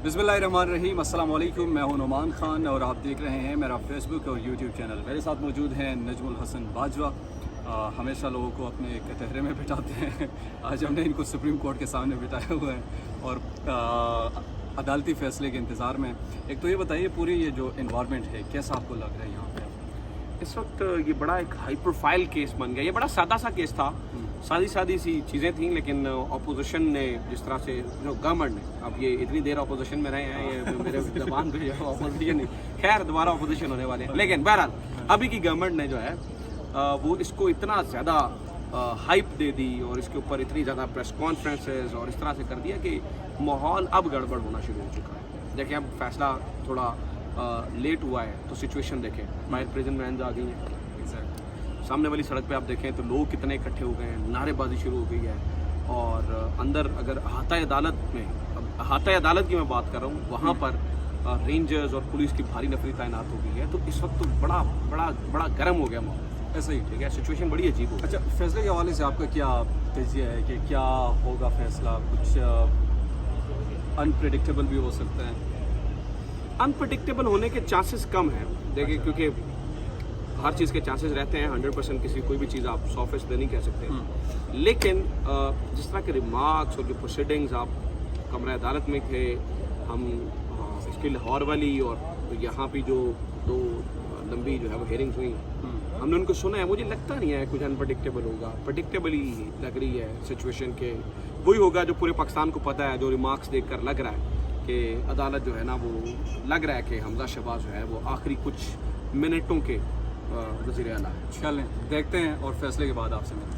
बिस्मिल्लाहिर्रहमानिर्रहीम, अस्सलाम वालेकुम। मैं हूं नुमान खान और आप देख रहे हैं मेरा फेसबुक और यूट्यूब चैनल। मेरे साथ मौजूद हैं नजमुल हसन बाजवा। हमेशा लोगों को अपने कटहरे में बिठाते हैं। आज हमने इनको सुप्रीम कोर्ट के सामने बिठाया हुआ है और अदालती फ़ैसले के इंतज़ार में। एक तो ये बताइए, पूरी ये जो इन्वायरमेंट है कैसा आपको लग रहा है यहाँ पे? इस वक्त ये बड़ा एक हाई प्रोफाइल केस बन गया। ये बड़ा सादा सा केस था, सादी सी चीज़ें थी, लेकिन अपोजिशन ने जिस तरह से जो गवर्नमेंट ने, अब ये इतनी देर अपोजिशन में रहे हैं, ये मेरे जबान पे जो अपोजिशन नहीं, खैर दोबारा अपोजिशन होने वाले हैं, लेकिन बहरहाल अभी की गवर्नमेंट ने जो है वो इसको इतना ज़्यादा हाइप दे दी और इसके ऊपर इतनी ज़्यादा प्रेस कॉन्फ्रेंसेस और इस तरह से कर दिया कि माहौल अब गड़बड़ होना शुरू हो चुका है। देखिए, अब फैसला थोड़ा लेट हुआ है तो सिचुएशन देखें, बाहर प्रिजन वैन्स आ गई हैं, सामने वाली सड़क पे आप देखें तो लोग कितने इकट्ठे हो गए हैं, नारेबाजी शुरू हो गई है। और अंदर अगर अहाता अदालत में, अब अहाता अदालत की मैं बात कर रहा हूँ, वहाँ पर रेंजर्स और पुलिस की भारी नफरी तैनात हो गई है। तो इस वक्त तो बड़ा गर्म हो गया माहौल, ऐसा ही। ठीक है, सिचुएशन बड़ी अजीब हो गई। अच्छा, फैसले के हवाले से आपका क्या तजिया है कि क्या होगा फैसला? कुछ अनप्रेडिक्टेबल भी हो सकता है? अनप्रडिक्टेबल होने के चांसेस कम हैं, देखिए, क्योंकि हर चीज़ के चांसेस रहते हैं। 100% किसी कोई भी चीज़ आप 100% नहीं कह सकते, लेकिन जिस तरह के रिमार्क्स और जो प्रोसीडिंग्स आप कमरा अदालत में थे, हम इसकी लाहौर वाली और यहाँ पे जो दो लंबी जो है वो हेयरिंग्स हुई, हमने उनको सुना है। मुझे लगता नहीं है कुछ अनप्रडिक्टेबल होगा, प्रडिक्टेबल ही लग रही है सिचुएशन के। वही होगा जो पूरे पाकिस्तान को पता है, जो रिमार्क्स देखकर लग रहा है कि अदालत जो है ना, वो लग रहा है कि हमजा शहबाज जो है वो आखिरी कुछ मिनटों के वज़ीर आला है। चलें देखते हैं और फैसले के बाद आपसे मिलते हैं।